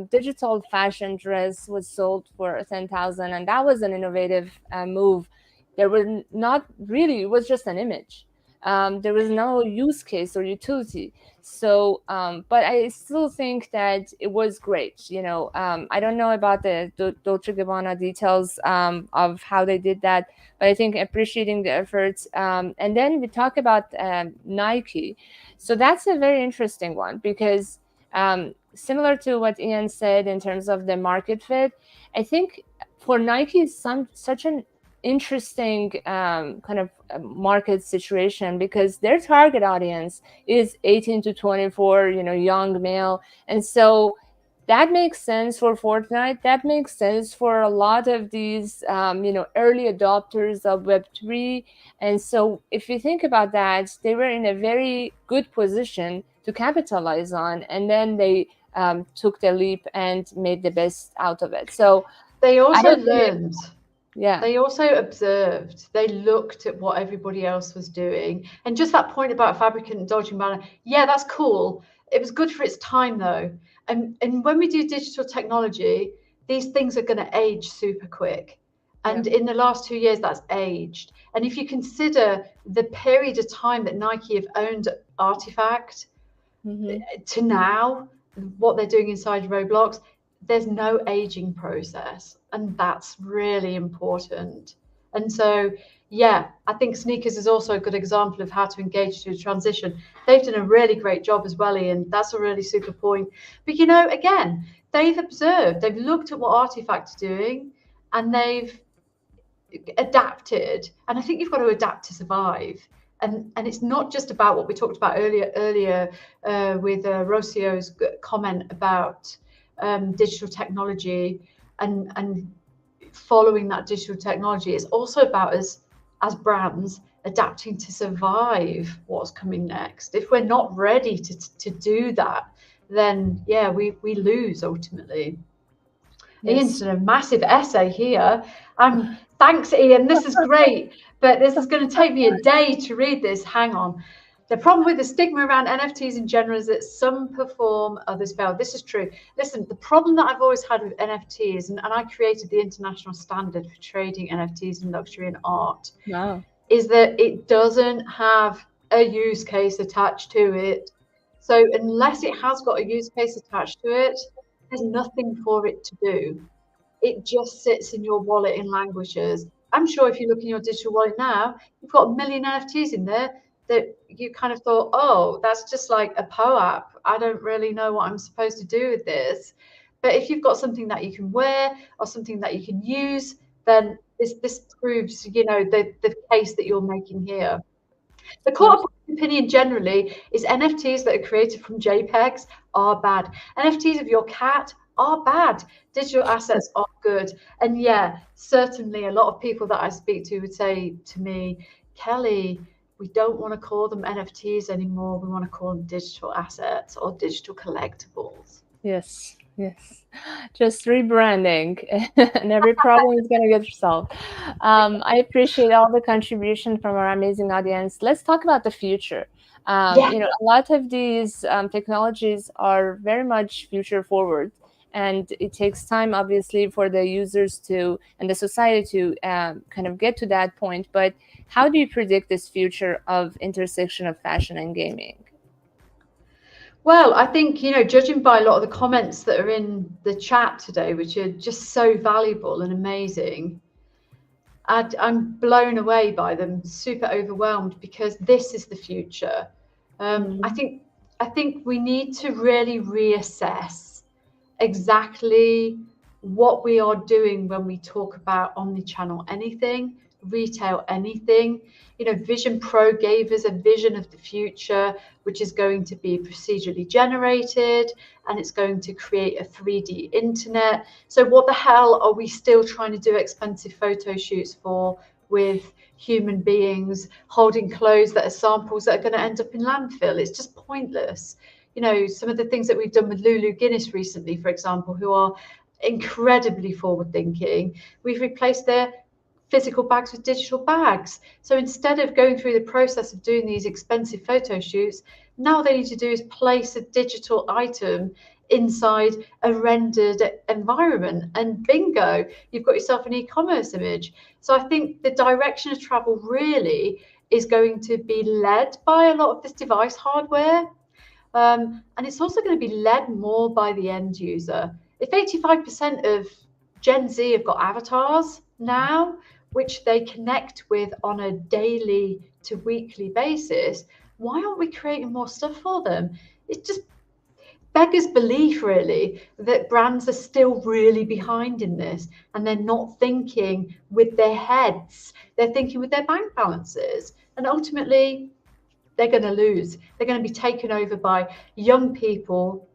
digital fashion dress was sold for 10,000, and that was an innovative move. There was not really; it was just an image. There was no use case or utility. So, but I still think that it was great. I don't know about the Dolce Gabbana details of how they did that, but I think appreciating the efforts. And then we talk about Nike. So that's a very interesting one because similar to what Ian said in terms of the market fit, I think for Nike is such an interesting kind of market situation because their target audience is 18 to 24, young male. And so that makes sense for Fortnite. That makes sense for a lot of these, early adopters of Web3. And so if you think about that, they were in a very good position to capitalize on. And then they took the leap and made the best out of it. So They I also don't think, learned. yeah. They also observed. They looked at what everybody else was doing. And just that point about Fabricant and Dolce & Gabbana, yeah, that's cool. It was good for its time, though. And when we do digital technology, these things are going to age super quick. And in the last 2 years, that's aged. And if you consider the period of time that Nike have owned Artifact to now, what they're doing inside Roblox, there's no aging process, and that's really important. And so, yeah, I think sneakers is also a good example of how to engage through transition. They've done a really great job as well, Ian. That's a really super point. But again, they've observed, they've looked at what Artifact are doing, and they've adapted. And I think you've got to adapt to survive. And it's not just about what we talked about earlier with Rocio's comment about digital technology and following that digital technology. It's also about us as brands adapting to survive what's coming next. If we're not ready to do that, then yeah, we lose ultimately. Yes. Ian's done a massive essay here. Thanks, Ian. This is great, but this is going to take me a day to read this. Hang on. The problem with the stigma around NFTs in general is that some perform, others fail. This is true. Listen, the problem that I've always had with NFTs, and I created the international standard for trading NFTs in luxury and art, is that it doesn't have a use case attached to it. So unless it has got a use case attached to it, there's nothing for it to do. It just sits in your wallet and languishes. I'm sure if you look in your digital wallet now, you've got a million NFTs in there that you kind of thought, oh, that's just like a POAP. I don't really know what I'm supposed to do with this. But if you've got something that you can wear or something that you can use, then this proves, the case that you're making here. The court of opinion generally is NFTs that are created from JPEGs are bad. NFTs of your cat are bad. Digital assets are good. And yeah, certainly a lot of people that I speak to would say to me, Kelly, we don't want to call them NFTs anymore. We want to call them digital assets or digital collectibles. Yes. Just rebranding and every problem is going to get solved. I appreciate all the contribution from our amazing audience. Let's talk about the future. A lot of these technologies are very much future forward, and it takes time, obviously, for the users to and the society to kind of get to that point. But how do you predict this future of intersection of fashion and gaming? Well, I think, judging by a lot of the comments that are in the chat today, which are just so valuable and amazing, I'm blown away by them, super overwhelmed, because this is the future. I think we need to really reassess exactly what we are doing when we talk about omnichannel anything, retail anything. Vision Pro gave us a vision of the future, which is going to be procedurally generated, and it's going to create a 3D internet. So what the hell are we still trying to do expensive photo shoots for with human beings holding clothes that are samples that are going to end up in landfill. It's just pointless. You know, some of the things that we've done with Lulu Guinness recently, for example, who are incredibly forward thinking, we've replaced their physical bags with digital bags. So instead of going through the process of doing these expensive photo shoots, now what they need to do is place a digital item inside a rendered environment, and bingo, you've got yourself an e-commerce image. So I think the direction of travel really is going to be led by a lot of this device hardware, and it's also going to be led more by the end user. If 85% of Gen Z have got avatars now, which they connect with on a daily to weekly basis, why aren't we creating more stuff for them? It just beggars belief, really, that brands are still really behind in this, and they're not thinking with their heads, they're thinking with their bank balances, and ultimately they're going to lose. They're going to be taken over by young people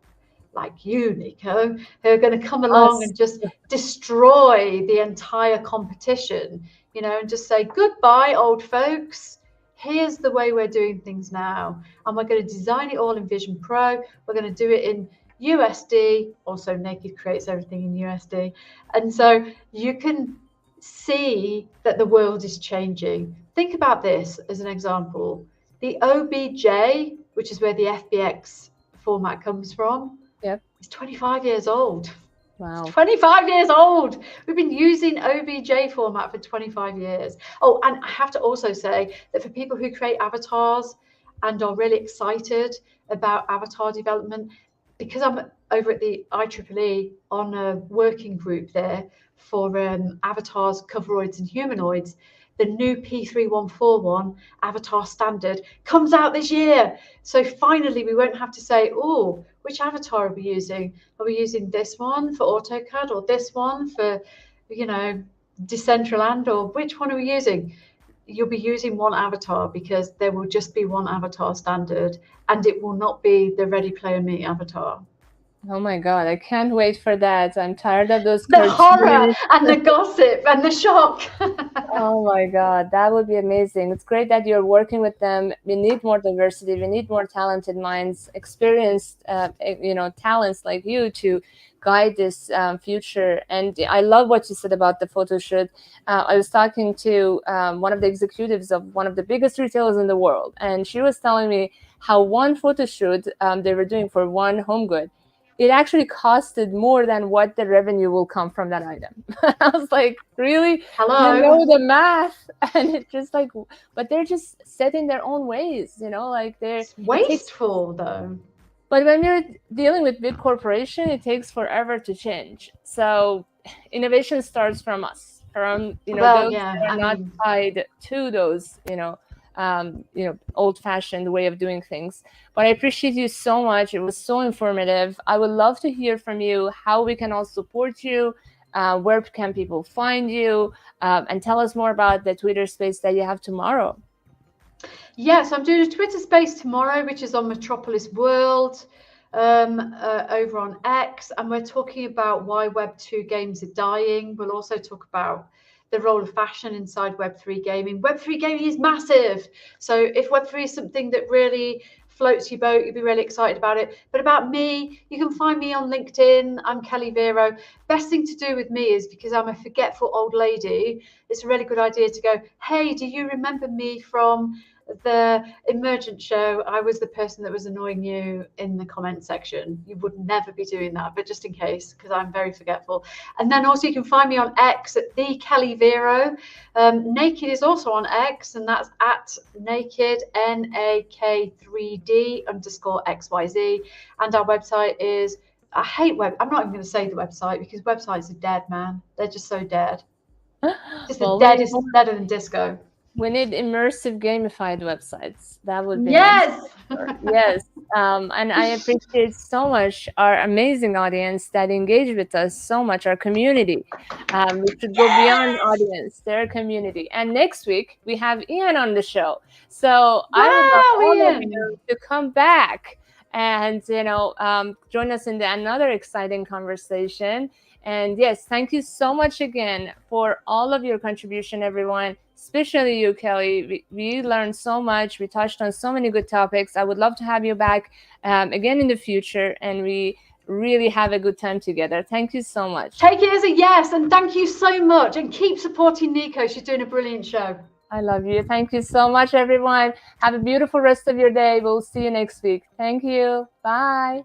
like you, Nico, who are going to come along and just destroy the entire competition, you know, and just say, goodbye, old folks. Here's the way we're doing things now. And we're going to design it all in Vision Pro. We're going to do it in USD. Also, Naked creates everything in USD. And so you can see that the world is changing. Think about this as an example. The OBJ, which is where the FBX format comes from, it's 25 years old. Wow. 25 years old. We've been using OBJ format for 25 years. Oh, and I have to also say that for people who create avatars and are really excited about avatar development, because I'm over at the IEEE on a working group there for avatars, coveroids and humanoids, the new P3141 avatar standard comes out this year. So finally, we won't have to say, oh, which avatar are we using? Are we using this one for AutoCAD or this one for, you know, Decentraland, or which one are we using? You'll be using one avatar because there will just be one avatar standard, and it will not be the Ready Player Me avatar. Oh my God, I can't wait for that. I'm tired of those the horror and the gossip and the shock. Oh my God, that would be amazing. It's great that you're working with them. We need more diversity. We need more talented minds, experienced, talents like you to guide this future. And I love what you said about the photo shoot. I was talking to one of the executives of one of the biggest retailers in the world, and she was telling me how one photo shoot they were doing for one home good, it actually costed more than what the revenue will come from that item. I was like, really? Hello? You know the math. And it's just like, but they're just set in their own ways, you know, like they're it's wasteful though. But when you're dealing with big corporation, it takes forever to change. So innovation starts from us, from, those that are not tied to those, old-fashioned way of doing things. But I appreciate you so much. It was so informative. I would love to hear from you how we can all support you. Where can people find you? And tell us more about the Twitter space that you have tomorrow. Yes, I'm doing a Twitter space tomorrow, which is on Metropolis World, over on X. And we're talking about why Web2 games are dying. We'll also talk about the role of fashion inside Web3 gaming. Web3 gaming is massive. So if Web3 is something that really floats your boat, you'll be really excited about it. But about me, you can find me on LinkedIn. I'm Kelly Vero. Best thing to do with me is, because I'm a forgetful old lady, it's a really good idea to go, hey, do you remember me from the Immergence Show? I was the person that was annoying you in the comment section. You would never be doing that, but just in case, because I'm very forgetful. And then also you can find me on X at the Kelly Vero. Naked is also on X, and that's at naked NAK3D_XYZ. And our website is, I hate web. I'm not even going to say the website because websites are dead, man. They're just so dead. Just as dead is better than disco. We need immersive gamified websites. That would be yes. Nice. Yes. And I appreciate so much our amazing audience that engage with us so much, our community. We should go beyond audience, their community. And next week, we have Ian on the show. So I would love all of you to come back and join us in another exciting conversation. And yes, thank you so much again for all of your contribution, everyone, especially you, Kelly. We learned so much. We touched on so many good topics. I would love to have you back again in the future, and we really have a good time together. Thank you so much. Take it as a yes, and thank you so much, and keep supporting Nico. She's doing a brilliant show. I love you. Thank you so much, everyone. Have a beautiful rest of your day. We'll see you next week. Thank you. Bye.